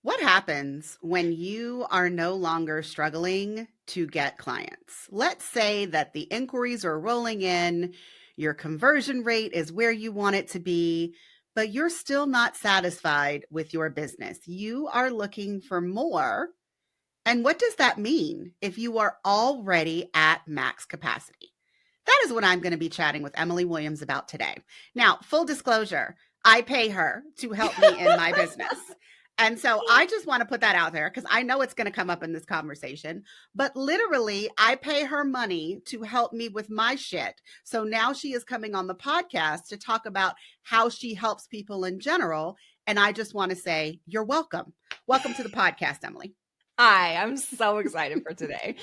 What happens when you are no longer struggling to get clients? Let's say that the inquiries are rolling in, your conversion rate is where you want it to be, but you're still not satisfied with your business. You are looking for more. And what does that mean if you are already at max capacity? That is what I'm going to be chatting with Emylee Williams about today. Now, full disclosure, I pay her to help me in my business. And so I just want to put that out there because I know it's going to come up in this conversation. But literally, I pay her money to help me with my shit. So now she is coming on the podcast to talk about how she helps people in general. And I just want to say, you're welcome. Welcome to the podcast, Emylee. Hi, I'm so excited for today.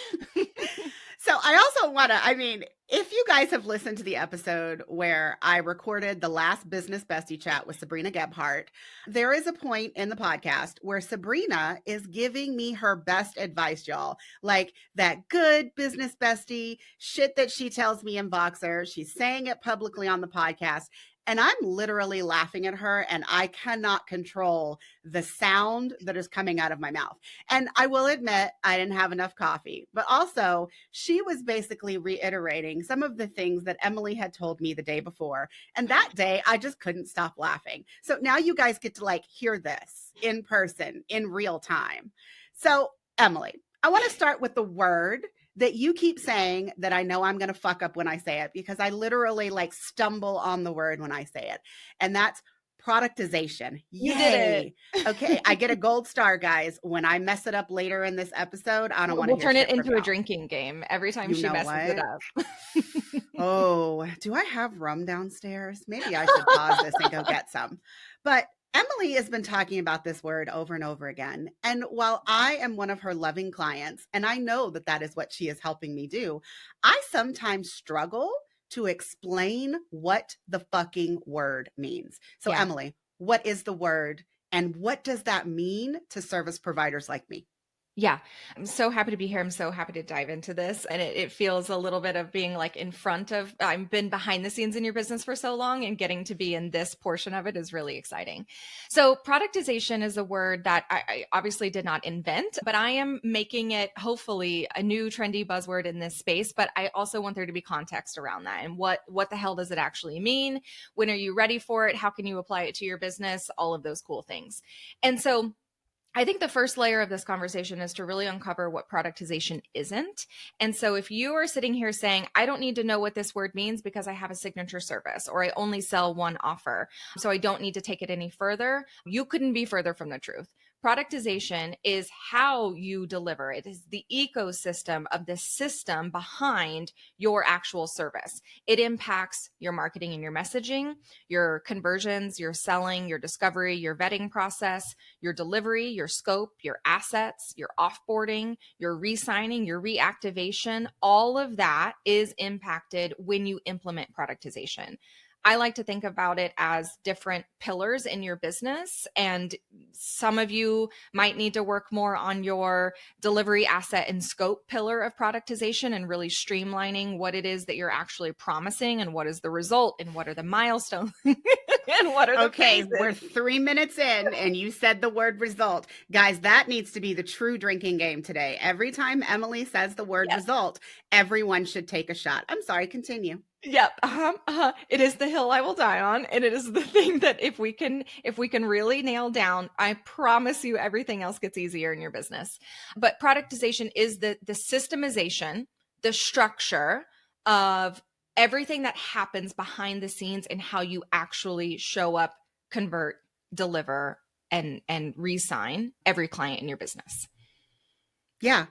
So I also want to, if you guys have listened to the episode where I recorded the last Business Bestie chat with Sabrina Gebhardt, there is a point in the podcast where Sabrina is giving me her best advice, y'all. Like that good business bestie shit that she tells me in Voxer. She's saying it publicly on the podcast. And I'm literally laughing at her, and I cannot control the sound that is coming out of my mouth. And I will admit, I didn't have enough coffee, but also she was basically reiterating some of the things that Emylee had told me the day before. And that day, I just couldn't stop laughing. So now you guys get to hear this in person, in real time. So Emylee, I want to start with the word that you keep saying that I know I'm going to fuck up when I say it, because I literally stumble on the word when I say it. And that's productization. You did it. Okay. I get a gold star, guys. When I mess it up later in this episode, I don't want to We'll turn it into a drinking game every time she messes it up. Oh, do I have rum downstairs? Maybe I should pause this and go get some. But Emylee has been talking about this word over and over again. And while I am one of her loving clients, and I know that that is what she is helping me do, I sometimes struggle to explain what the fucking word means. So Emylee, what is the word and what does that mean to service providers like me? Yeah, I'm so happy to be here. I'm so happy to dive into this. And it feels a little bit of being in front of, I've been behind the scenes in your business for so long, and getting to be in this portion of it is really exciting. So productization is a word that I obviously did not invent, but I am making it hopefully a new trendy buzzword in this space. But I also want there to be context around that. And what the hell does it actually mean? When are you ready for it? How can you apply it to your business? All of those cool things. And so I think the first layer of this conversation is to really uncover what productization isn't. And so if you are sitting here saying, I don't need to know what this word means because I have a signature service or I only sell one offer, so I don't need to take it any further, you couldn't be further from the truth. Productization is how you deliver. It is the ecosystem of the system behind your actual service. It impacts your marketing and your messaging, your conversions, your selling, your discovery, your vetting process, your delivery, your scope, your assets, your offboarding, your re-signing, your reactivation. All of that is impacted when you implement productization. I like to think about it as different pillars in your business. And some of you might need to work more on your delivery, asset, and scope pillar of productization and really streamlining what it is that you're actually promising and what is the result and what are the milestones and what are the phases. We're 3 minutes in and you said the word result. Guys, that needs to be the true drinking game today. Every time Emylee says the word result, everyone should take a shot. I'm sorry, continue. Yep. It is the hill I will die on. And it is the thing that if we can really nail down, I promise you everything else gets easier in your business. But productization is the systemization, the structure of everything that happens behind the scenes and how you actually show up, convert, deliver, and re-sign every client in your business. Yeah.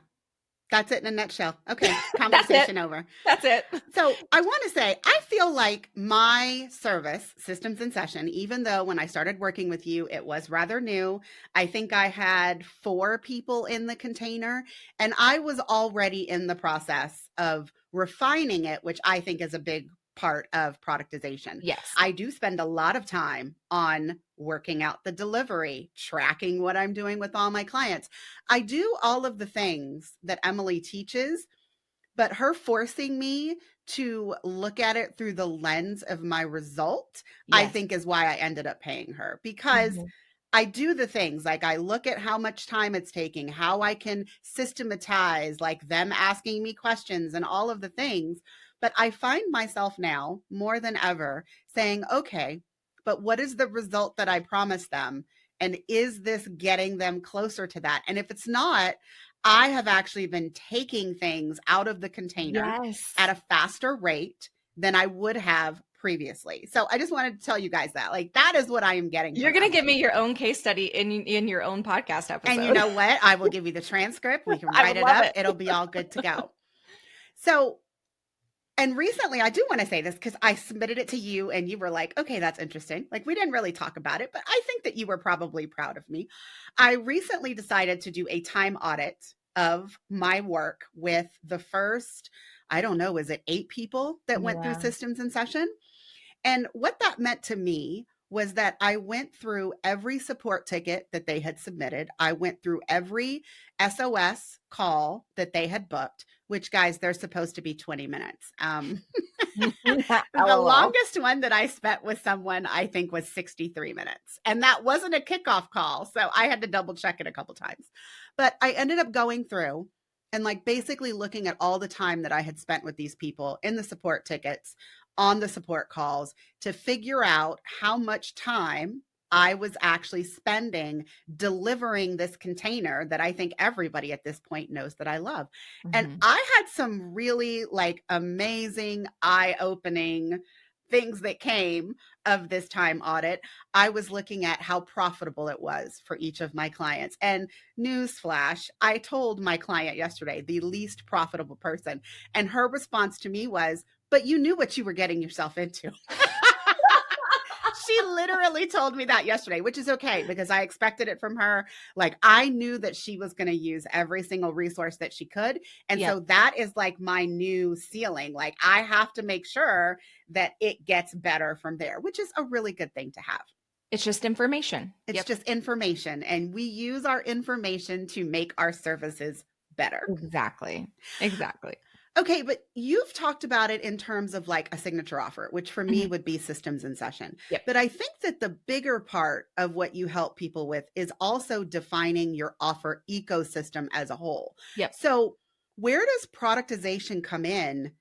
That's it in a nutshell. Okay, conversation over. That's it. So I want to say, I feel like my service, Systems in Session, even though when I started working with you, it was rather new. I think I had 4 people in the container, and I was already in the process of refining it, which I think is a big part of productization. Yes. I do spend a lot of time on working out the delivery, tracking what I'm doing with all my clients. I do all of the things that Emylee teaches, but her forcing me to look at it through the lens of my result, I think is why I ended up paying her, because I do the things like I look at how much time it's taking, how I can systematize like them asking me questions and all of the things. But I find myself now more than ever saying, okay, but what is the result that I promised them? And is this getting them closer to that? And if it's not, I have actually been taking things out of the container Yes. at a faster rate than I would have previously. So I just wanted to tell you guys that, like, that is what I am getting. You're going to give me your own case study in your own podcast episode. And you know what? I will give you the transcript. We can I write would it love up. it. It'll be all good to go. So, and recently I do want to say this because I submitted it to you and you were like, okay, that's interesting. Like, we didn't really talk about it, but I think that you were probably proud of me. I recently decided to do a time audit of my work with the first, I don't know, is it 8 people that went through systems in session? And what that meant to me was that I went through every support ticket that they had submitted. I went through every SOS call that they had booked, which, guys, they're supposed to be 20 minutes. The longest one that I spent with someone, I think, was 63 minutes. And that wasn't a kickoff call. So I had to double check it a couple times. But I ended up going through and like basically looking at all the time that I had spent with these people in the support tickets, on the support calls, to figure out how much time I was actually spending delivering this container that I think everybody at this point knows that I love. And I had some really like amazing, eye-opening things that came of this time audit. I was looking at how profitable it was for each of my clients. And newsflash, I told my client yesterday, the least profitable person, and her response to me was, but you knew what you were getting yourself into. She literally told me that yesterday, which is okay because I expected it from her. Like, I knew that she was going to use every single resource that she could. And so that is like my new ceiling. Like, I have to make sure that it gets better from there, which is a really good thing to have. It's just information. It's just information. And we use our information to make our services better. Exactly. Okay, but you've talked about it in terms of like a signature offer, which for me would be systems in session. But I think that the bigger part of what you help people with is also defining your offer ecosystem as a whole. So where does productization come in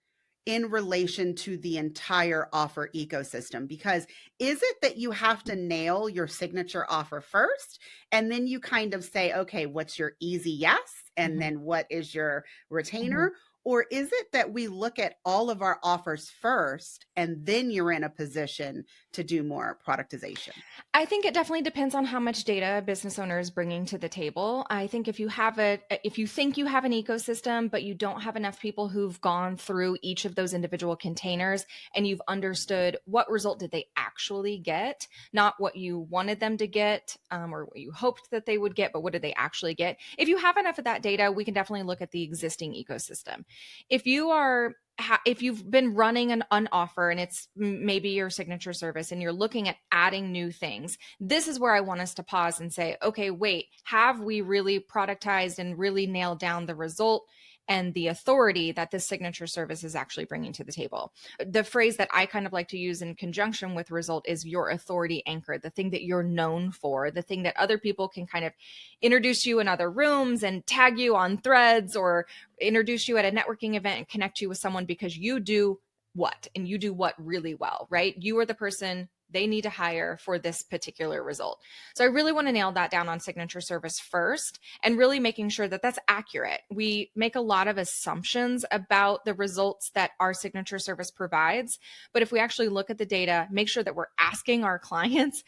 relation to the entire offer ecosystem? Because is it that you have to nail your signature offer first, and then you kind of say, okay, what's your easy yes? And then what is your retainer? Or is it that we look at all of our offers first and then you're in a position to do more productization? I think it definitely depends on how much data a business owner is bringing to the table. I think if you think you have an ecosystem, but you don't have enough people who've gone through each of those individual containers and you've understood what result did they actually get, not what you wanted them to get or what you hoped that they would get, but what did they actually get? If you have enough of that data, we can definitely look at the existing ecosystem. If you've been running an offer and it's maybe your signature service and you're looking at adding new things, this is where I want us to pause and say, okay, wait, have we really productized and really nailed down the result and the authority that this signature service is actually bringing to the table? The phrase that I kind of like to use in conjunction with result is your authority anchor, the thing that you're known for, the thing that other people can kind of introduce you in other rooms and tag you on threads or introduce you at a networking event and connect you with someone because you do what, and you do what really well, right? You are the person they need to hire for this particular result. So I really want to nail that down on signature service first and really making sure that that's accurate. We make a lot of assumptions about the results that our signature service provides. But if we actually look at the data, make sure that we're asking our clients,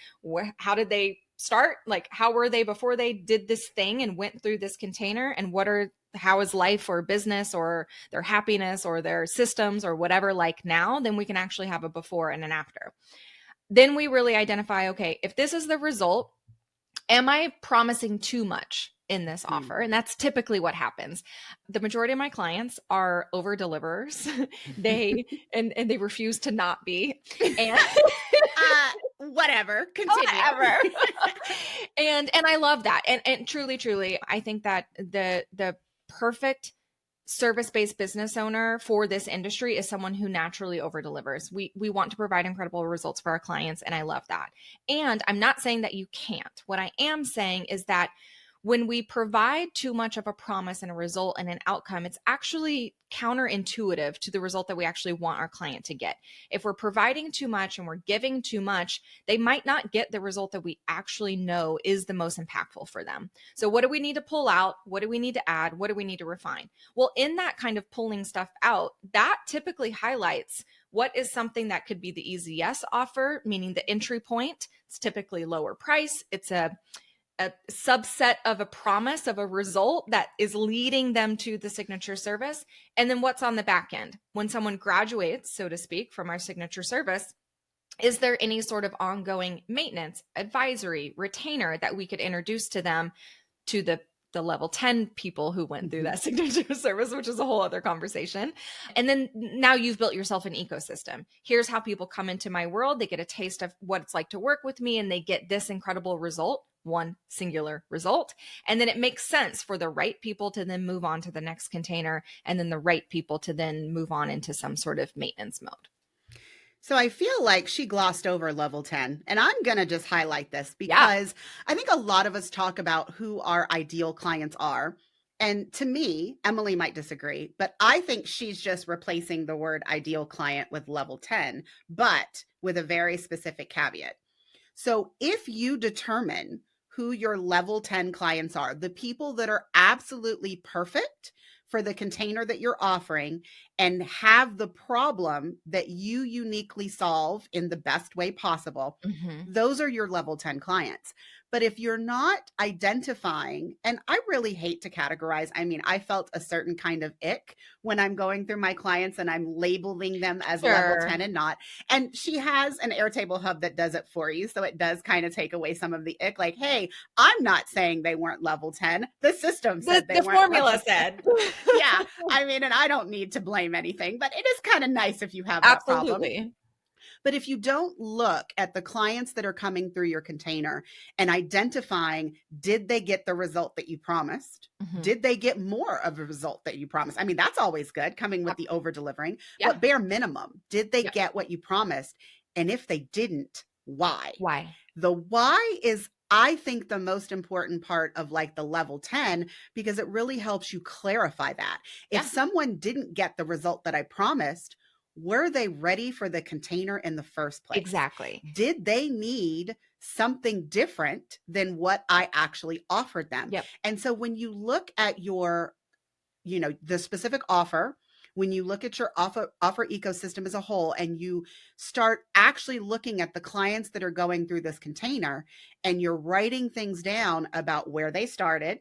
how did they start? Like, how were they before they did this thing and went through this container? And how is life or business or their happiness or their systems or whatever like now? Then we can actually have a before and an after. Then we really identify, okay, if this is the result, am I promising too much in this offer? And that's typically what happens. The majority of my clients are over deliverers. They refuse to not be. And whatever, continue. Whatever. and I love that. And truly, I think that the perfect service-based business owner for this industry is someone who naturally over-delivers. We want to provide incredible results for our clients, and I love that. And I'm not saying that you can't. What I am saying is that when we provide too much of a promise and a result and an outcome, it's actually counterintuitive to the result that we actually want our client to get. If we're providing too much and we're giving too much, they might not get the result that we actually know is the most impactful for them. So what do we need to pull out? What do we need to add? What do we need to refine? Well, in that kind of pulling stuff out, that typically highlights what is something that could be the easy yes offer, meaning the entry point. It's typically lower price. It's a subset of a promise of a result that is leading them to the signature service. And then what's on the back end? When someone graduates, so to speak, from our signature service, is there any sort of ongoing maintenance, advisory, retainer that we could introduce to them, to the level 10 people who went through that signature service, which is a whole other conversation. And then now you've built yourself an ecosystem. Here's how people come into my world. They get a taste of what it's like to work with me, and they get this incredible result, one singular result. And then it makes sense for the right people to then move on to the next container, and then the right people to then move on into some sort of maintenance mode. So I feel like she glossed over level 10, and I'm going to just highlight this because I think a lot of us talk about who our ideal clients are. And to me, Emylee might disagree, but I think she's just replacing the word ideal client with level 10, but with a very specific caveat. So if you determine who your level 10 clients are, the people that are absolutely perfect for the container that you're offering and have the problem that you uniquely solve in the best way possible, those are your level 10 clients. But if you're not identifying, and I really hate to categorize, I mean, I felt a certain kind of ick when I'm going through my clients and I'm labeling them as level 10 and not. And she has an Airtable hub that does it for you. So it does kind of take away some of the ick. Like, hey, I'm not saying they weren't level 10. The system said they weren't. The formula said. Yeah. I mean, and I don't need to blame anything, but it is kind of nice if you have that problem. But if you don't look at the clients that are coming through your container and identifying, did they get the result that you promised? Did they get more of a result that you promised? I mean, that's always good, coming with the over delivering. But bare minimum, did they get what you promised? And if they didn't, why? Why? The why is, I think, the most important part of like the level 10, because it really helps you clarify that. If someone didn't get the result that I promised, were they ready for the container in the first place? Exactly. Did they need something different than what I actually offered them? And so when you look at your, the specific offer, when you look at your offer ecosystem as a whole, and you start actually looking at the clients that are going through this container, and you're writing things down about where they started,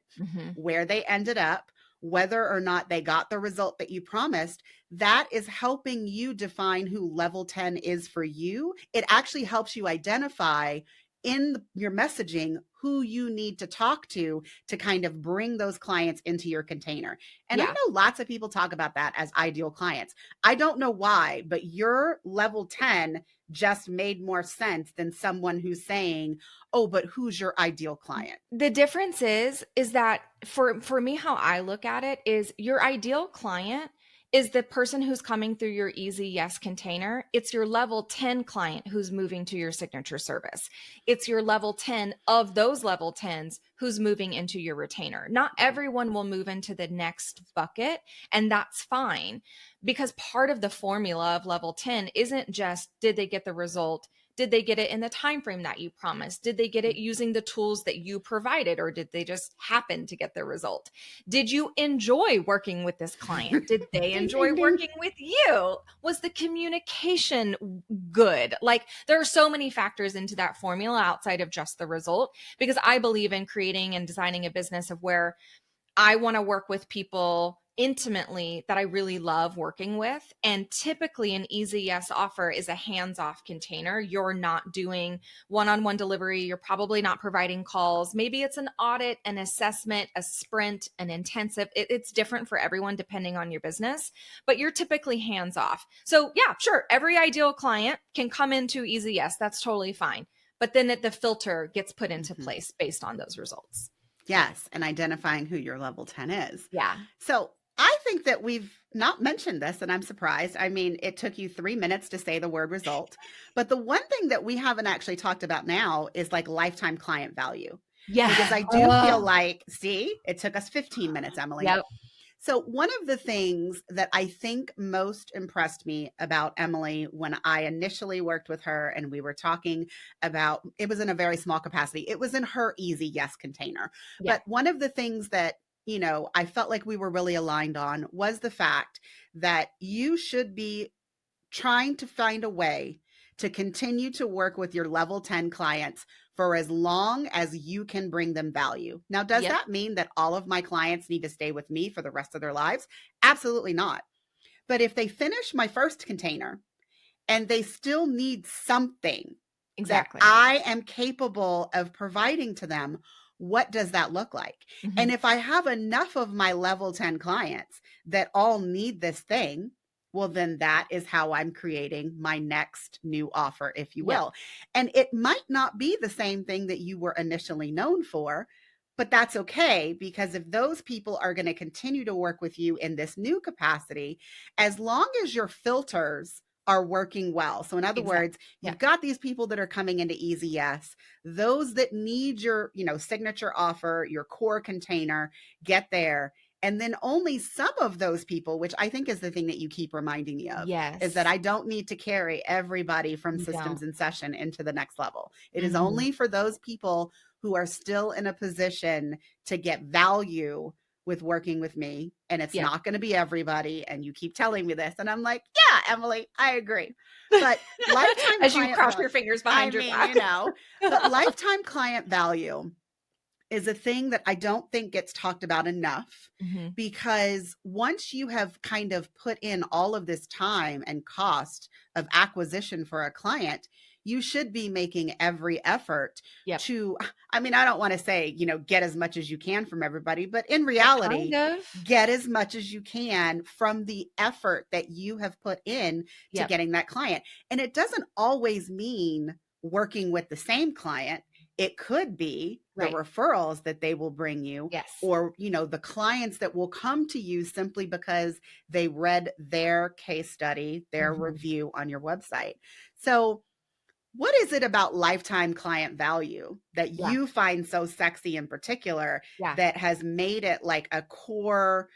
where they ended up, whether or not they got the result that you promised, that is helping you define who level 10 is for you. It actually helps you identify in your messaging who you need to talk to kind of bring those clients into your container. And I know lots of people talk about that as ideal clients. I don't know why, but your level 10 just made more sense than someone who's saying, oh, but who's your ideal client? The difference is that for me, how I look at it is your ideal client is the person who's coming through your easy yes container. It's your level 10 client who's moving to your signature service. It's your level 10 of those level 10s who's moving into your retainer. Not everyone will move into the next bucket, and that's fine, because part of the formula of level 10 isn't just, did they get the result? Did they get it in the time frame that you promised? Did they get it using the tools that you provided, or did they just happen to get the result? Did you enjoy working with this client? Did they enjoy working with you? Was the communication good? Like, there are so many factors into that formula outside of just the result, because I believe in creating and designing a business of where I want to work with people intimately that I really love working with. And typically an easy yes offer is a hands-off container. You're not doing one-on-one delivery. You're probably not providing calls. Maybe it's an audit, an assessment, a sprint, an intensive. It's different for everyone depending on your business, but you're typically hands-off. So yeah, sure. Every ideal client can come into easy yes. That's totally fine. But then the filter gets put into place based on those results. Yes. And identifying who your level 10 is. Yeah. So I think that we've not mentioned this, and I'm surprised. I mean, it took you 3 minutes to say the word result. But the one thing that we haven't actually talked about now is like lifetime client value. Because Yeah. I do feel Oh, like, see, it took us 15 minutes, Emylee. yep. So, one of the things that I think most impressed me about Emylee when I initially worked with her and we were talking about it was in a very small capacity, it was in her easy yes container. Yeah. But one of the things that I felt like we were really aligned on was the fact that you should be trying to find a way to continue to work with your level 10 clients for as long as you can bring them value. Now, does Yep. that mean that all of my clients need to stay with me for the rest of their lives? Absolutely not. But if they finish my first container and they still need something that Exactly. I am capable of providing to them, what does that look like? Hmm. And if I have enough of my level 10 clients that all need this thing, well, then that is how I'm creating my next new offer, if you Yep. will. And it might not be the same thing that you were initially known for, but that's okay, because if those people are going to continue to work with you in this new capacity, as long as your filters are working well. So in other Exactly. words, Yeah. you've got these people that are coming into Easy Yes, those that need your, signature offer, your core container, get there. And then only some of those people, which I think is the thing that you keep reminding me of, is that Yes. I don't need to carry everybody from You systems don't. in session into the next level. It is Hmm. only for those people who are still in a position to get value with working with me. And it's Yep. not going to be everybody. And you keep telling me this. And I'm like, yeah, Emylee, I agree. But lifetime As you client cross value, your fingers I behind your mean, back. but lifetime client value is a thing that I don't think gets talked about enough, Hmm. because once you have kind of put in all of this time and cost of acquisition for a client, you should be making every effort Yep. to, I mean, I don't want to say, get as much as you can from everybody, but in But kind reality, of. get as much as you can from the effort that you have put in to Yep. getting that client. And it doesn't always mean working with the same client. It could be the Right. referrals that they will bring you, Yes. or, the clients that will come to you simply because they read their case study, their Hmm. review on your website. So, what is it about lifetime client value that Yeah. you find so sexy in particular Yeah. that has made it like a core,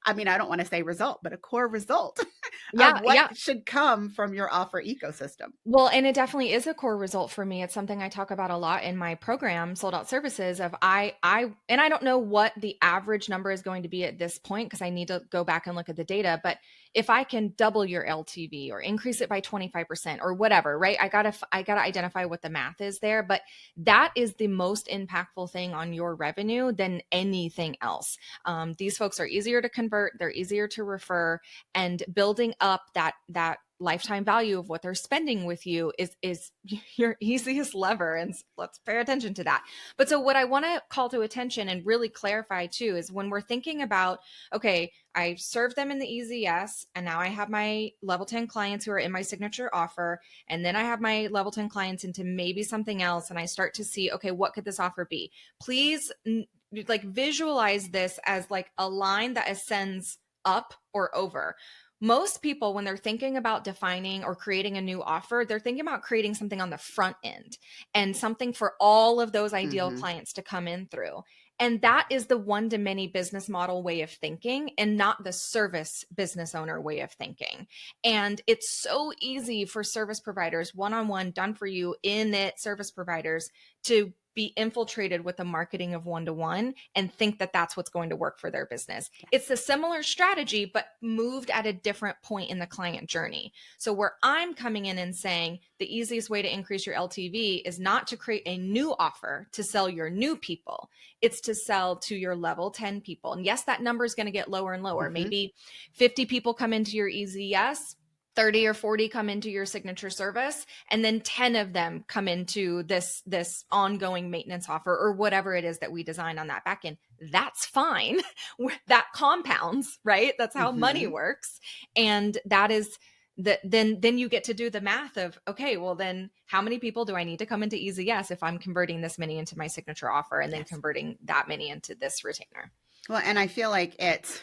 I mean, I don't want to say result, but a core result of Yeah. what Yeah. should come from your offer ecosystem? Well, and it definitely is a core result for me. It's something I talk about a lot in my program, Sold Out Services, of and I don't know what the average number is going to be at this point because I need to go back and look at the data, but if I can double your LTV or increase it by 25% or whatever, right? I got to identify what the math is there, but that is the most impactful thing on your revenue than anything else. These folks are easier to convert, they're easier to refer, and building up that lifetime value of what they're spending with you is your easiest lever, and let's pay attention to that. But so what I want to call to attention and really clarify too is when we're thinking about, okay, I served them in the easy yes, and now I have my level 10 clients who are in my signature offer, and then I have my level 10 clients into maybe something else, and I start to see, okay, what could this offer be? Please like visualize this as like a line that ascends up or over. Most people, when they're thinking about defining or creating a new offer, they're thinking about creating something on the front end and something for all of those ideal Mm-hmm. clients to come in through. And that is the one to many business model way of thinking and not the service business owner way of thinking. And it's so easy for service providers, one on one, done for you in it, service providers, to be infiltrated with the marketing of one to one and think that that's what's going to work for their business. It's a similar strategy, but moved at a different point in the client journey. So, where I'm coming in and saying the easiest way to increase your LTV is not to create a new offer to sell your new people, it's to sell to your level 10 people. And yes, that number is going to get lower and lower. Mm-hmm. Maybe 50 people come into your easy yes, 30 or 40 come into your signature service, and then 10 of them come into this ongoing maintenance offer or whatever it is that we design on that back end. That's fine. That compounds, right? That's how money Mm-hmm. works. And that is that then you get to do the math of, okay, well then how many people do I need to come into easy yes if I'm converting this many into my signature offer and then Yes. converting that many into this retainer? Well, and I feel like it's,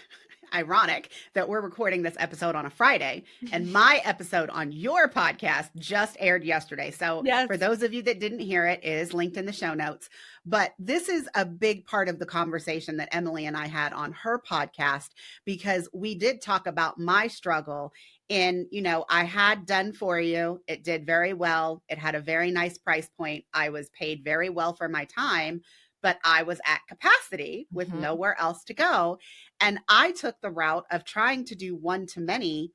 ironic that we're recording this episode on a Friday and my episode on your podcast just aired yesterday. So Yes. for those of you that didn't hear it, it is linked in the show notes. But this is a big part of the conversation that Emylee and I had on her podcast, because we did talk about my struggle in, I had done for you. It did very well. It had a very nice price point. I was paid very well for my time, but I was at capacity with nowhere else to go. And I took the route of trying to do one-to-many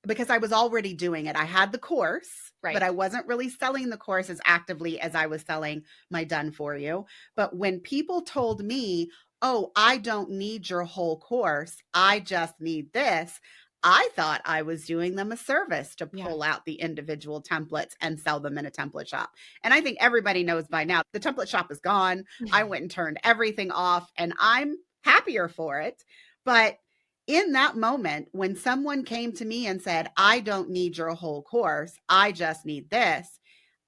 because I was already doing it. I had the course, but I wasn't really selling the course as actively as I was selling my done for you. But when people told me, oh, I don't need your whole course, I just need this, I thought I was doing them a service to pull out the individual templates and sell them in a template shop. And I think everybody knows by now, the template shop is gone. I went and turned everything off and I'm happier for it. But in that moment, when someone came to me and said, I don't need your whole course, I just need this,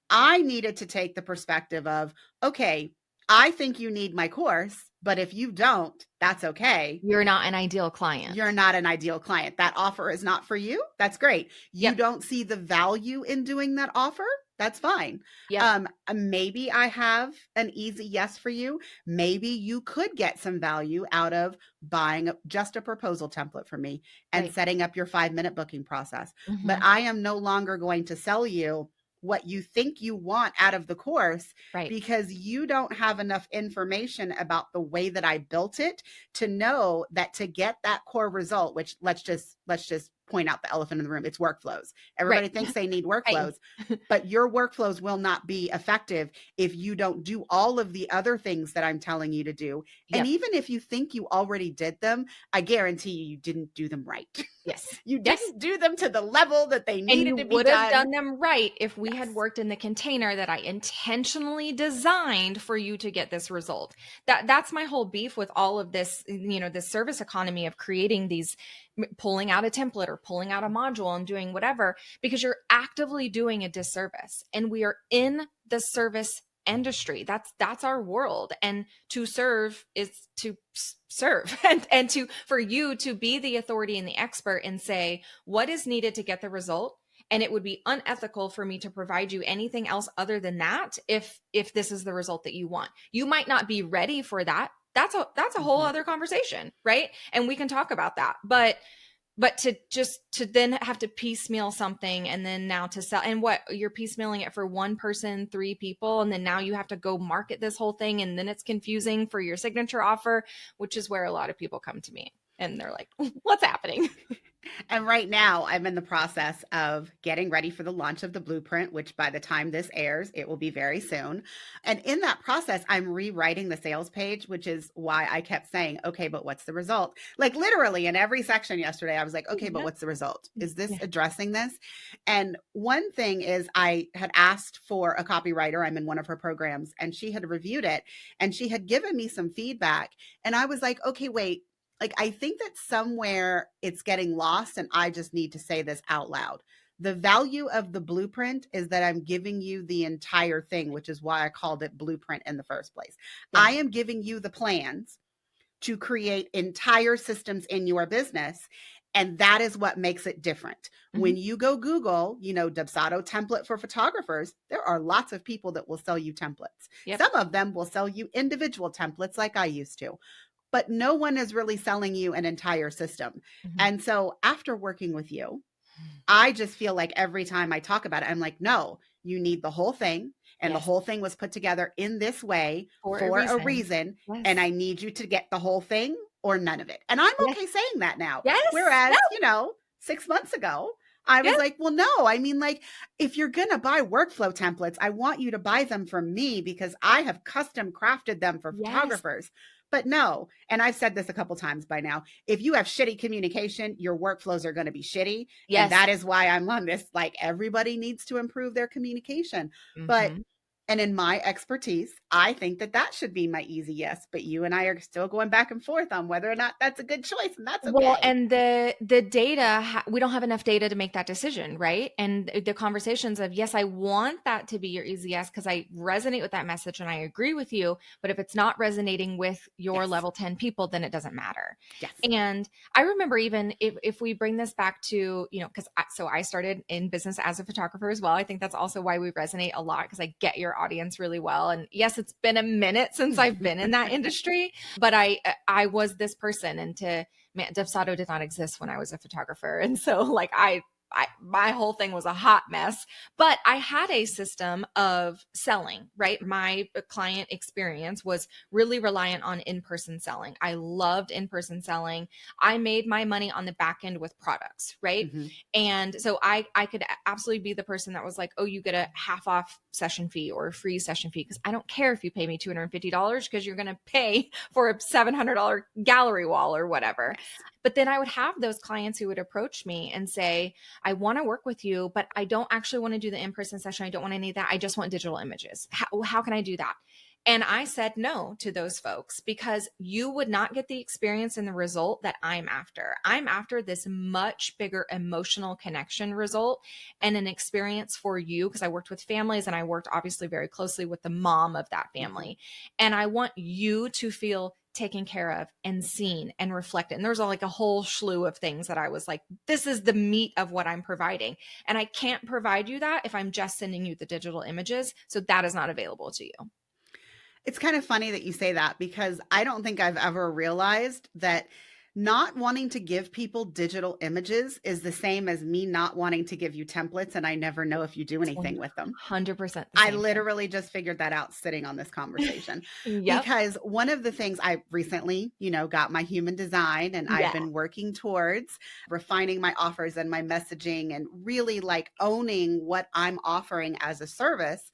I needed to take the perspective of, okay, I think you need my course, but if you don't, that's okay. You're not an ideal client. You're not an ideal client. That offer is not for you. That's great. You don't see the value in doing that offer. That's fine. Maybe I have an easy yes for you. Maybe you could get some value out of buying just a proposal template for me and setting up your 5-minute booking process. But I am no longer going to sell you what you think you want out of the course because you don't have enough information about the way that I built it to know that to get that core result, which let's just point out the elephant in the room, it's workflows. Everybody thinks they need workflows, but your workflows will not be effective if you don't do all of the other things that I'm telling you to do. And even if you think you already did them, I guarantee you didn't do them right. You didn't do them to the level that they needed to be done. And you would have done them right if we had worked in the container that I intentionally designed for you to get this result. That's my whole beef with all of this, this service economy of creating these, pulling out a template or pulling out a module and doing whatever, because you're actively doing a disservice. And we are in the service industry. That's our world. And to serve is to serve and for you to be the authority and the expert and say what is needed to get the result. And it would be unethical for me to provide you anything else other than that if this is the result that you want. You might not be ready for that. That's a whole other conversation, right? And we can talk about that. But to then have to piecemeal something and then now to sell, and what, you're piecemealing it for one person, 3 people, and then now you have to go market this whole thing, and then it's confusing for your signature offer, which is where a lot of people come to me and they're like, what's happening? And right now I'm in the process of getting ready for the launch of the blueprint, which by the time this airs, it will be very soon. And in that process, I'm rewriting the sales page, which is why I kept saying, okay, but what's the result? Like literally in every section yesterday, I was like, okay, but what's the result? Is this addressing this? And one thing is I had asked for a copywriter. I'm in one of her programs and she had reviewed it and she had given me some feedback. And I was like, okay, wait. Like, I think that somewhere it's getting lost and I just need to say this out loud. The value of the blueprint is that I'm giving you the entire thing, which is why I called it blueprint in the first place. I am giving you the plans to create entire systems in your business. And that is what makes it different. When you go Google, Dubsado template for photographers, there are lots of people that will sell you templates. Some of them will sell you individual templates like I used to. But no one is really selling you an entire system. And so after working with you, I just feel like every time I talk about it, I'm like, no, you need the whole thing. And the whole thing was put together in this way for a reason. And I need you to get the whole thing or none of it. And I'm okay saying that now. Whereas, 6 months ago, I was like, well, no, I mean, like, if you're going to buy workflow templates, I want you to buy them from me because I have custom crafted them for photographers. But no, and I've said this a couple times by now, if you have shitty communication, your workflows are going to be shitty. And that is why I'm on this, like, everybody needs to improve their communication. But And in my expertise, I think that that should be my easy yes. But you and I are still going back and forth on whether or not that's a good choice. And that's Well, okay. and the data, we don't have enough data to make that decision, right? And the conversations of, yes, I want that to be your easy yes because I resonate with that message and I agree with you. But if it's not resonating with your Yes. level 10 people, then it doesn't matter. Yes. And I remember, even if we bring this back to, because I started in business as a photographer as well. I think that's also why we resonate a lot, because I get your audience really well. And yes, it's been a minute since I've been in that industry, but I was this person. And Dubsado did not exist when I was a photographer. And so like my whole thing was a hot mess, but I had a system of selling, right? My client experience was really reliant on in-person selling. I loved in-person selling. I made my money on the back end with products, right? Mm-hmm. And so I could absolutely be the person that was like, oh, you get a half off session fee or a free session fee, because I don't care if you pay me $250 because you're going to pay for a $700 gallery wall or whatever. Yes. But then I would have those clients who would approach me and say, I want to work with you, but I don't actually want to do the in-person session. I don't want any of that. I just want digital images. How can I do that? And I said no to those folks, because you would not get the experience and the result that I'm after. I'm after this much bigger emotional connection result and an experience for you, because I worked with families and I worked obviously very closely with the mom of that family. Mm-hmm. And I want you to feel taken care of and seen and reflected. And there's like a whole slew of things that I was like, this is the meat of what I'm providing. And I can't provide you that if I'm just sending you the digital images. So that is not available to you. It's kind of funny that you say that, because I don't think I've ever realized that not wanting to give people digital images is the same as me not wanting to give you templates and I never know if you do anything with them. 100% I literally just figured that out sitting on this conversation. Yep. Because one of the things I recently, got my human design, and I've been working towards refining my offers and my messaging and really like owning what I'm offering as a service,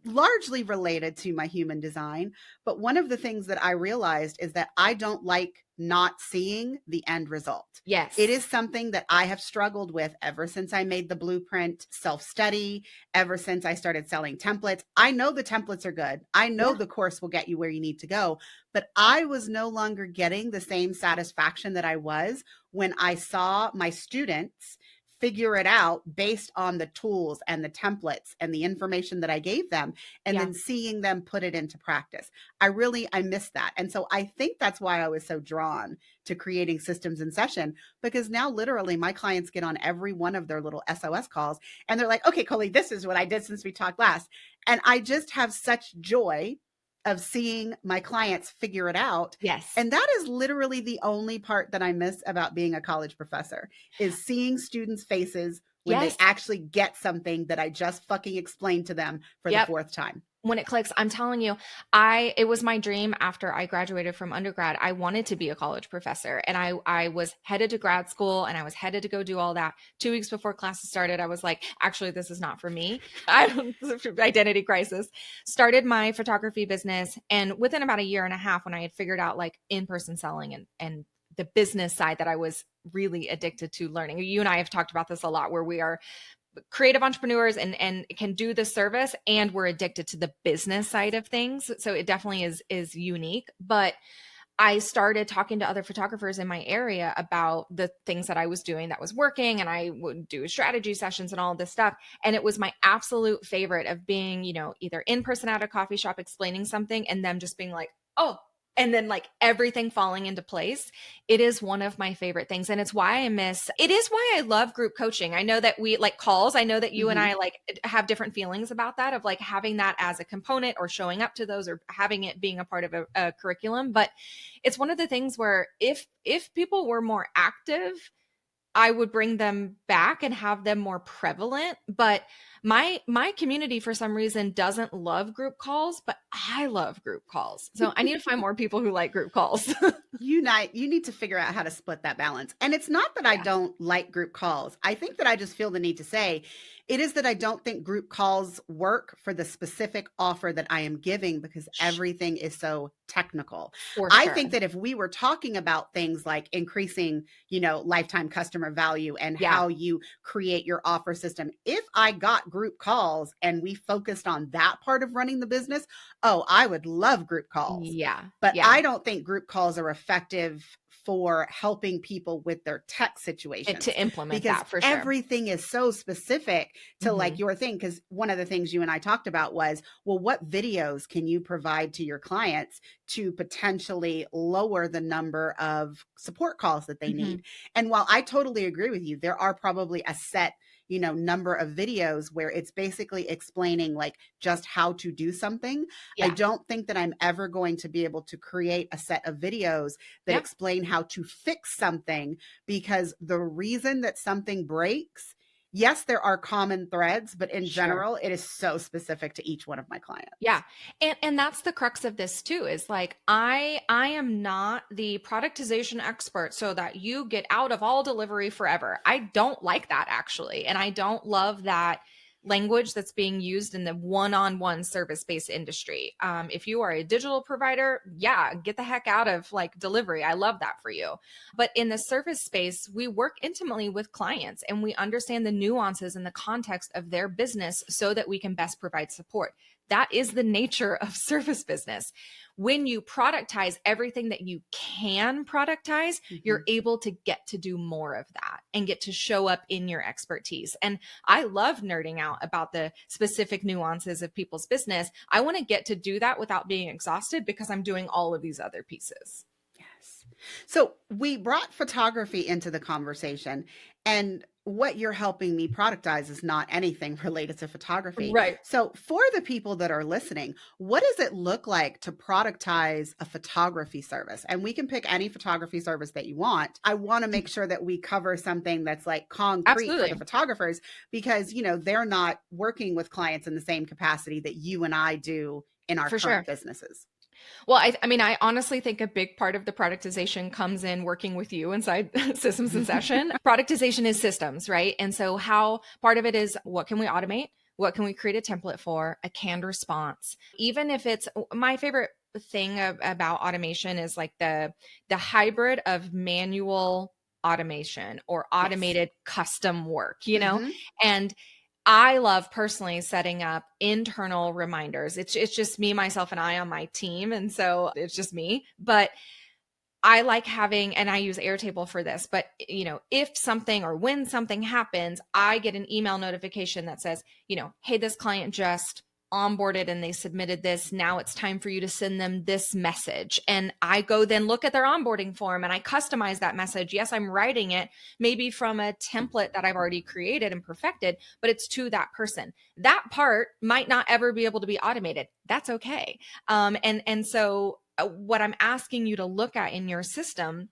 largely related to my human design. But one of the things that I realized is that I don't like not seeing the end result. Yes. It is something that I have struggled with ever since I made the blueprint self-study, ever since I started selling templates. I know the templates are good. I know the course will get you where you need to go, but I was no longer getting the same satisfaction that I was when I saw my students figure it out based on the tools and the templates and the information that I gave them, and then seeing them put it into practice. I missed that. And so I think that's why I was so drawn to creating systems in session, because now literally my clients get on every one of their little SOS calls and they're like, okay, Coley, this is what I did since we talked last. And I just have such joy of seeing my clients figure it out. Yes. And that is literally the only part that I miss about being a college professor, is seeing students' faces when they actually get something that I just fucking explained to them for the fourth time. When it clicks, I'm telling you, it was my dream after I graduated from undergrad. I wanted to be a college professor, and I was headed to grad school and I was headed to go do all that. 2 weeks before classes started, I was like, actually, this is not for me. Identity crisis. Started my photography business. And within about a year and a half, when I had figured out like in-person selling and the business side that I was really addicted to learning. You and I have talked about this a lot, where we are creative entrepreneurs and can do the service, and we're addicted to the business side of things. So it definitely is unique. But I started talking to other photographers in my area about the things that I was doing that was working, and I would do strategy sessions and all of this stuff. And it was my absolute favorite of being, either in person at a coffee shop explaining something and them just being like, oh, and then like everything falling into place. It is one of my favorite things. And it's why it is why I love group coaching. I know that we like calls. I know that you and I like have different feelings about that, of like having that as a component or showing up to those or having it being a part of a curriculum. But it's one of the things where if people were more active, I would bring them back and have them more prevalent. But my community for some reason doesn't love group calls, but I love group calls. So I need to find more people who like group calls. You need to figure out how to split that balance. And it's not that I don't like group calls. I think that I just feel the need to say it is that I don't think group calls work for the specific offer that I am giving, because everything is so technical. I think that if we were talking about things like increasing, lifetime customer customer value and Yeah. how you create your offer system. If I got group calls and we focused on that part of running the business, oh, I would love group calls. Yeah. But Yeah. I don't think group calls are effective for helping people with their tech situations, To implement because that for sure. everything is so specific to like your thing. Because one of the things you and I talked about was, well, what videos can you provide to your clients to potentially lower the number of support calls that they need? And while I totally agree with you, there are probably a set number of videos where it's basically explaining like just how to do something. Yeah. I don't think that I'm ever going to be able to create a set of videos that explain how to fix something, because the reason that something breaks, yes, there are common threads, but in general, it is so specific to each one of my clients. Yeah. And that's the crux of this too, is like, I am not the productization expert so that you get out of all delivery forever. I don't like that actually. And I don't love that language that's being used in the one-on-one service-based industry. If you are a digital provider, yeah, get the heck out of like delivery. I love that for you. But in the service space, we work intimately with clients and we understand the nuances and the context of their business so that we can best provide support. That is the nature of service business. When you productize everything that you can productize, you're able to get to do more of that and get to show up in your expertise. And I love nerding out about the specific nuances of people's business. I want to get to do that without being exhausted because I'm doing all of these other pieces. Yes. So we brought photography into the conversation, and what you're helping me productize is not anything related to photography. Right. So for the people that are listening, what does it look like to productize a photography service? And we can pick any photography service that you want. I want to make sure that we cover something that's like concrete for the photographers, because, they're not working with clients in the same capacity that you and I do in our current businesses. Well, I mean, I honestly think a big part of the productization comes in working with you inside Systems in Session. Productization is systems, right? And so how part of it is, what can we automate? What can we create a template for? A canned response. Even if it's, my favorite thing about automation is like the hybrid of manual automation or automated custom work, and I love personally setting up internal reminders. It's just me, myself, and I on my team. And so it's just me. But I like having, and I use Airtable for this, but if something or when something happens, I get an email notification that says, hey, this client just onboarded and they submitted this. Now it's time for you to send them this message. And I go then look at their onboarding form and I customize that message. Yes, I'm writing it maybe from a template that I've already created and perfected, but it's to that person. That part might not ever be able to be automated. That's okay. And so what I'm asking you to look at in your system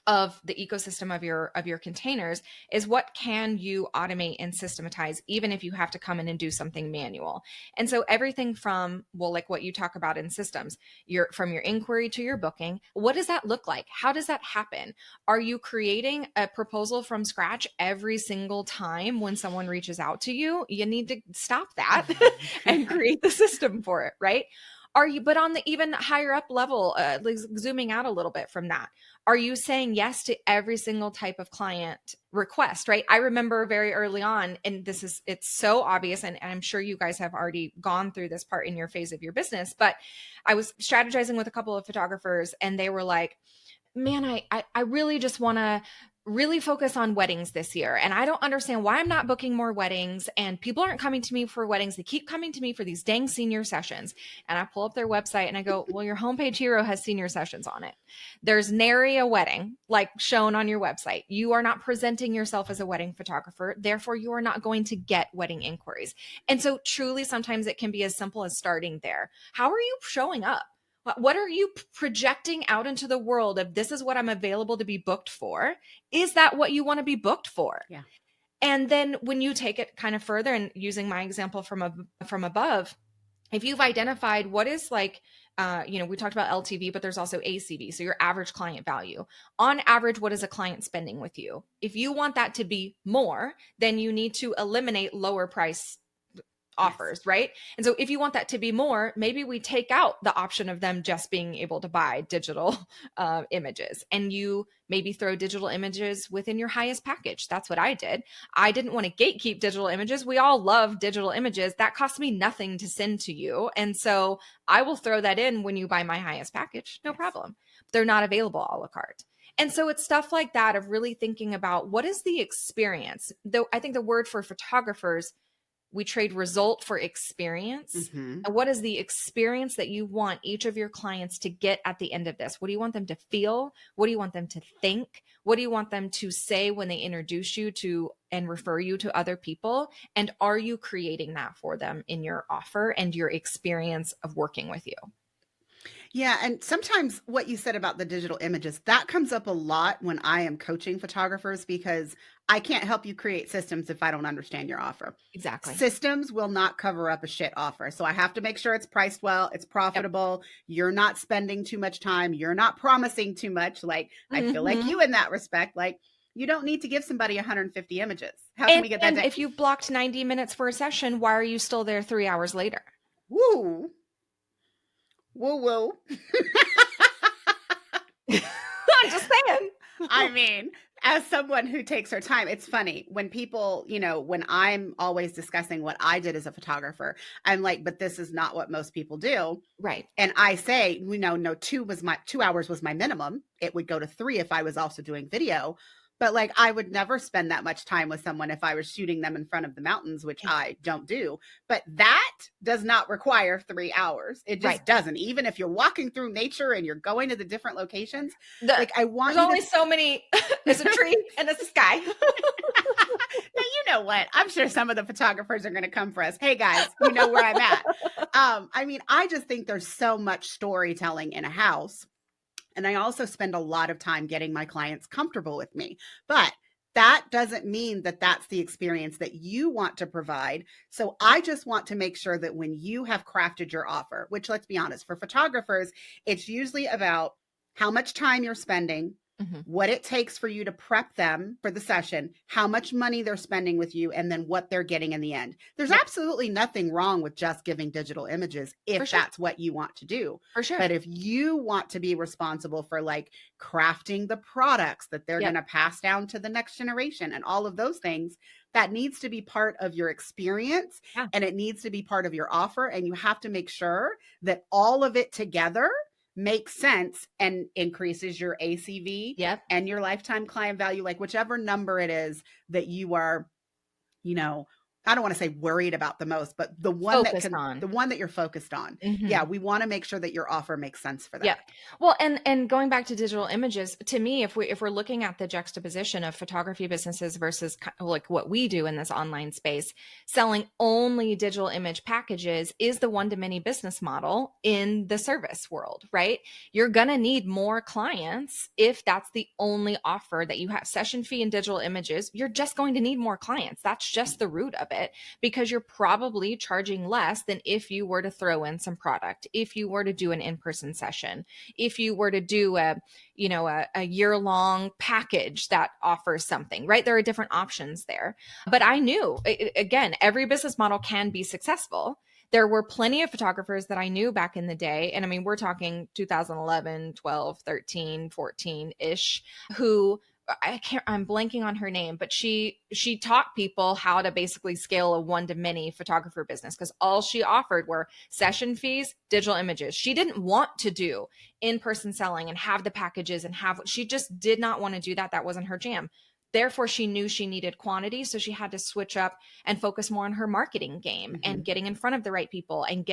of the ecosystem of your containers is, what can you automate and systematize, even if you have to come in and do something manual. And so everything from, well, like what you talk about in systems, from your inquiry to your booking, what does that look like? How does that happen? Are you creating a proposal from scratch every single time when someone reaches out to you? You need to stop that and create the system for it, right? But on the even higher up level, like zooming out a little bit from that, are you saying yes to every single type of client request, right? I remember very early on, and it's so obvious, and I'm sure you guys have already gone through this part in your phase of your business, but I was strategizing with a couple of photographers and they were like, man, I really just want to really focus on weddings this year. And I don't understand why I'm not booking more weddings and people aren't coming to me for weddings. They keep coming to me for these dang senior sessions. And I pull up their website and I go, well, your homepage hero has senior sessions on it. There's nary a wedding like shown on your website. You are not presenting yourself as a wedding photographer. Therefore, you are not going to get wedding inquiries. And so truly, sometimes it can be as simple as starting there. How are you showing up? What are you projecting out into the world of, this is what I'm available to be booked for? Is that what you want to be booked for? Yeah. And then when you take it kind of further, and using my example from above, if you've identified what is like, we talked about LTV, but there's also ACV. So your average client value. On average, what is a client spending with you? If you want that to be more, then you need to eliminate lower price offers, right? And so if you want that to be more, maybe we take out the option of them just being able to buy digital images, and you maybe throw digital images within your highest package. That's what I did. I didn't want to gatekeep digital images. We all love digital images. That costs me nothing to send to you. And so I will throw that in when you buy my highest package. No problem. They're not available a la carte. And so it's stuff like that of really thinking about what is the experience. Though I think the word for photographers, we trade result for experience. Mm-hmm. And what is the experience that you want each of your clients to get at the end of this? What do you want them to feel? What do you want them to think? What do you want them to say when they introduce you to and refer you to other people? And are you creating that for them in your offer and your experience of working with you? Yeah. And sometimes what you said about the digital images, that comes up a lot when I am coaching photographers, because I can't help you create systems if I don't understand your offer. Exactly. Systems will not cover up a shit offer. So I have to make sure it's priced well, it's profitable. Yep. You're not spending too much time. You're not promising too much. Like, I feel like you in that respect, like, you don't need to give somebody 150 images. How can we get that and done? If you've blocked 90 minutes for a session, why are you still there 3 hours later? Woo. Woo. I'm just saying. I mean, as someone who takes her time, it's funny when people, when I'm always discussing what I did as a photographer, I'm like, but this is not what most people do. Right. And I say, no, 2 hours was my minimum. It would go to 3 if I was also doing video. But like, I would never spend that much time with someone if I was shooting them in front of the mountains, which I don't do. But that does not require 3 hours. It just doesn't. Even if you're walking through nature and you're going to the different locations, I want. There's only so many. There's a tree and there's a sky. Now, you know what? I'm sure some of the photographers are going to come for us. Hey guys, you know where I'm at. I just think there's so much storytelling in a house. And I also spend a lot of time getting my clients comfortable with me. But that doesn't mean that that's the experience that you want to provide. So I just want to make sure that when you have crafted your offer, which, let's be honest, for photographers, it's usually about how much time you're spending, what it takes for you to prep them for the session, how much money they're spending with you, and then what they're getting in the end. There's absolutely nothing wrong with just giving digital images if that's what you want to do. For sure. But if you want to be responsible for like crafting the products that they're going to pass down to the next generation and all of those things, that needs to be part of your experience and it needs to be part of your offer. And you have to make sure that all of it together makes sense and increases your ACV and your lifetime client value, like whichever number it is that you are, I don't want to say worried about the most, but the one the one that you're focused on. Yeah. We want to make sure that your offer makes sense for that. Yeah. Well, and going back to digital images, to me, if we're looking at the juxtaposition of photography businesses versus like what we do in this online space, selling only digital image packages is the one-to-many business model in the service world, right? You're going to need more clients if that's the only offer that you have. Session fee and digital images, you're just going to need more clients. That's just the root of it, because you're probably charging less than if you were to throw in some product, if you were to do an in-person session, if you were to do a year-long package that offers something, right? There are different options there. But I knew, again, every business model can be successful. There were plenty of photographers that I knew back in the day. And I mean, we're talking 2011, 12, 13, 14-ish, who I'm blanking on her name, but she taught people how to basically scale a one-to-many photographer business, because all she offered were session fees, digital images. She didn't want to do in-person selling and have the packages and she just did not want to do that. That wasn't her jam. Therefore, she knew she needed quantity. So she had to switch up and focus more on her marketing game and getting in front of the right people and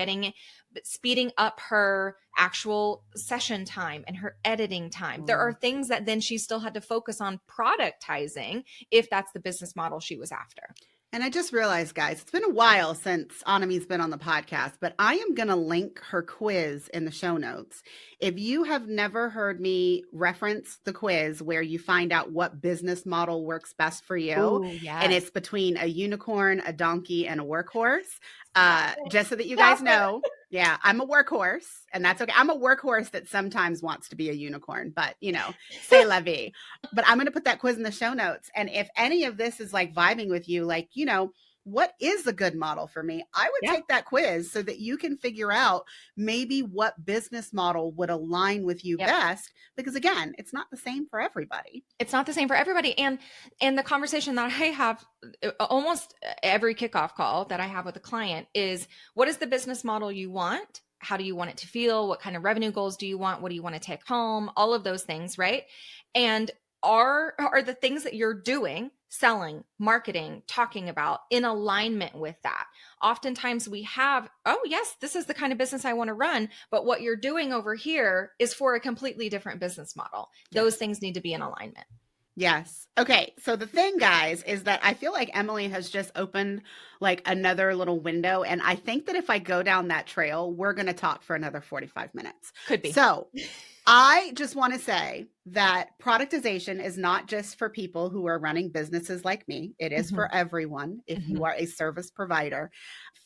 speeding up her actual session time and her editing time. There are things that then she still had to focus on productizing if that's the business model she was after. And I just realized, guys, it's been a while since Anami's been on the podcast, but I am going to link her quiz in the show notes. If you have never heard me reference the quiz where you find out what business model works best for you, and it's between a unicorn, a donkey, and a workhorse, just so that you guys know. Yeah, I'm a workhorse, and that's okay. I'm a workhorse that sometimes wants to be a unicorn, but c'est la vie. But I'm going to put that quiz in the show notes. And if any of this is like vibing with you, like, what is a good model for me? I would take that quiz so that you can figure out maybe what business model would align with you best. Because again, it's not the same for everybody. It's not the same for everybody. And the conversation that I have almost every kickoff call that I have with a client is, what is the business model you want? How do you want it to feel? What kind of revenue goals do you want? What do you want to take home? All of those things, right? And are the things that you're doing, selling, marketing, talking about, in alignment with that? Oftentimes we have, oh yes, this is the kind of business I want to run, but what you're doing over here is for a completely different business model. Those things need to be in alignment. Yes. Okay. So the thing, guys, is that I feel like Emylee has just opened like another little window. And I think that if I go down that trail, we're going to talk for another 45 minutes. Could be. So I just want to say that productization is not just for people who are running businesses like me. It is for everyone. If you are a service provider,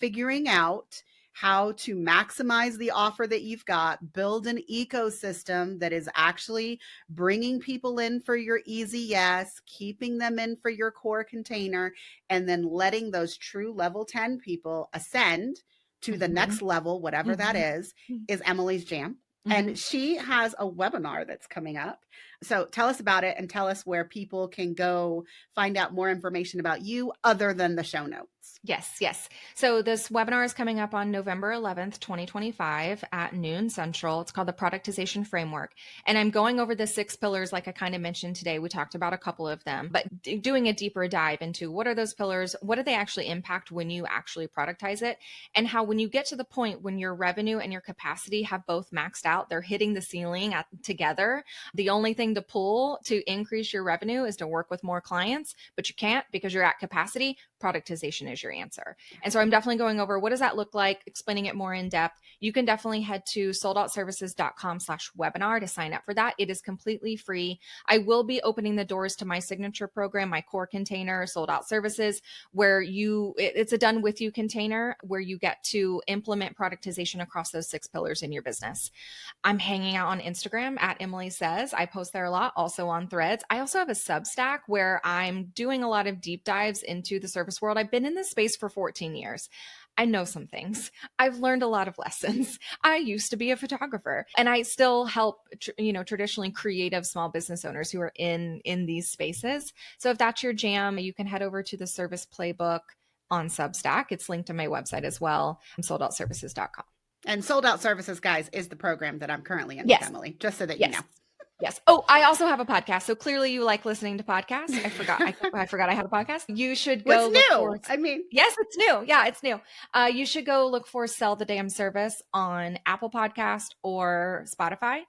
figuring out how to maximize the offer that you've got, build an ecosystem that is actually bringing people in for your easy yes, keeping them in for your core container, and then letting those true level 10 people ascend to the next level, whatever that is Emylee's jam. And she has a webinar that's coming up. So tell us about it and tell us where people can go find out more information about you other than the show notes. Yes. So this webinar is coming up on November 11th, 2025 at noon Central. It's called the Productization Framework. And I'm going over the 6 pillars like I kind of mentioned today. We talked about a couple of them, but doing a deeper dive into what are those pillars? What do they actually impact when you actually productize it? And how when you get to the point when your revenue and your capacity have both maxed out, they're hitting the ceiling together. The only thing to pull to increase your revenue is to work with more clients, but you can't because you're at capacity. Productization is your answer. And so I'm definitely going over what does that look like, explaining it more in depth. You can definitely head to soldoutservices.com/webinar to sign up for that. It is completely free. I will be opening the doors to my signature program, my core container, Sold Out Services, where it's a done with you container where you get to implement productization across those 6 pillars in your business. I'm hanging out on Instagram at Emylee Says. I post there a lot, also on Threads. I also have a Substack where I'm doing a lot of deep dives into the service world. I've been in this space for 14 years. I know some things. I've learned a lot of lessons. I used to be a photographer and I still help, traditionally creative small business owners who are in these spaces. So if that's your jam, you can head over to the Service Playbook on Substack. It's linked to my website as well, soldoutservices.com. And Sold Out Services, guys, is the program that I'm currently in with Emylee, just so that you know. Yes. Oh, I also have a podcast. So clearly you like listening to podcasts. I forgot. I forgot I had a podcast. You should go look for. Yes, it's new. Yeah, it's new. You should go look for Sell the Damn Service on Apple Podcast or Spotify.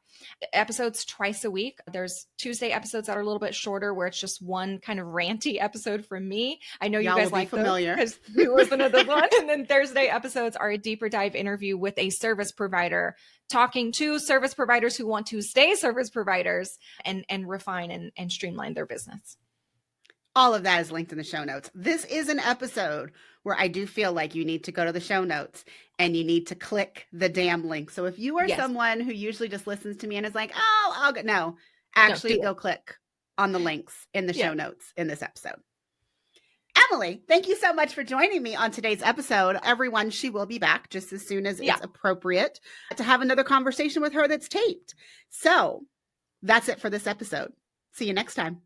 Episodes twice a week. There's Tuesday episodes that are a little bit shorter where it's just one kind of ranty episode from me. I know you guys like familiar because you listen to this one. And then Thursday episodes are a deeper dive interview with a service provider, talking to service providers who want to stay service providers and refine and streamline their business. All of that is linked in the show notes. This is an episode where I do feel like you need to go to the show notes and you need to click the damn link. So if you are someone who usually just listens to me and is like, oh, I'll go. No, actually go click on the links in the show notes in this episode. Emylee, thank you so much for joining me on today's episode. Everyone, she will be back just as soon as it's appropriate to have another conversation with her that's taped. So that's it for this episode. See you next time.